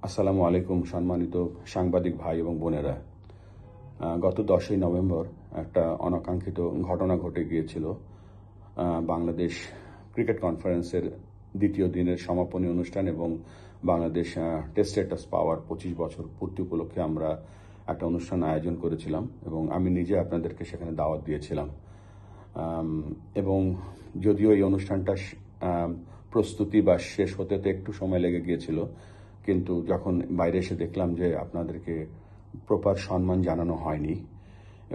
আসসালামু আলাইকুম সম্মানিত সাংবাদিক ভাই এবং বোনেরা। গত 10ই নভেম্বর একটা অনাকাঙ্ক্ষিত ঘটনা ঘটে গিয়েছিল। বাংলাদেশ ক্রিকেট কনফারেন্সের দ্বিতীয় দিনের সমাপনী অনুষ্ঠান এবং বাংলাদেশ টেস্ট স্ট্যাটাস পাওয়ার 25 বছর পূর্তি উপলক্ষে আমরা একটা অনুষ্ঠান আয়োজন করেছিলাম এবং আমি নিজে আপনাদেরকে সেখানে দাওয়াত দিয়েছিলাম। এবং যদিও এই অনুষ্ঠানটা প্রস্তুতি বা শেষ হতে একটু সময় লেগে গিয়েছিল, কিন্তু যখন বাইরে এসে দেখলাম যে আপনাদেরকে প্রপার সম্মান জানানো হয়নি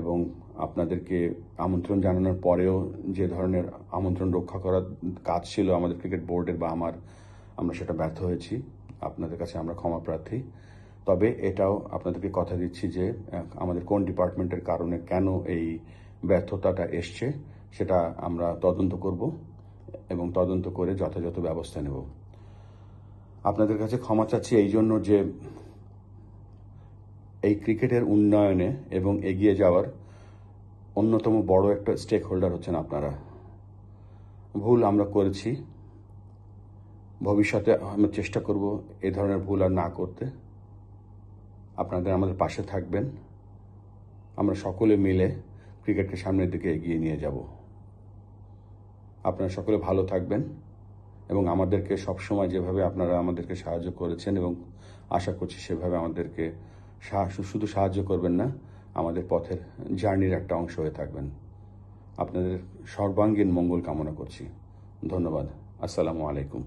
এবং আপনাদেরকে আমন্ত্রণ জানানোর পরেও যে ধরনের আমন্ত্রণ রক্ষা করার কাজ ছিল আমাদের ক্রিকেট বোর্ডের বা আমরা সেটা ব্যর্থ হয়েছি। আপনাদের কাছে আমরা ক্ষমা প্রার্থী। তবে এটাও আপনাদেরকে কথা দিচ্ছি যে আমাদের কোন ডিপার্টমেন্টের কারণে কেন এই ব্যর্থতাটা এসছে সেটা আমরা তদন্ত করব এবং তদন্ত করে যথাযথ ব্যবস্থা নেব। আপনাদের কাছে ক্ষমা চাচ্ছি এই জন্য যে এই ক্রিকেটের উন্নয়নে এবং এগিয়ে যাওয়ার অন্যতম বড় একটা স্টেক হোল্ডার হচ্ছেন আপনারা। ভুল আমরা করেছি, ভবিষ্যতে আমরা চেষ্টা করব এই ধরনের ভুল আর না করতে। আপনাদের আমাদের পাশে থাকবেন, আমরা সকলে মিলে ক্রিকেটকে সামনের দিকে এগিয়ে নিয়ে যাব। আপনারা সকলে ভালো থাকবেন এবং আমাদেরকে সবসময় যেভাবে আপনারা আমাদেরকে সাহায্য করেছেন এবং আশা করছি সেভাবে আমাদেরকে শুধু সাহায্য করবেন না, আমাদের পথের জার্নির একটা অংশ হয়ে থাকবেন। আপনাদের সর্বাঙ্গীন মঙ্গল কামনা করছি। ধন্যবাদ। আসসালামু আলাইকুম।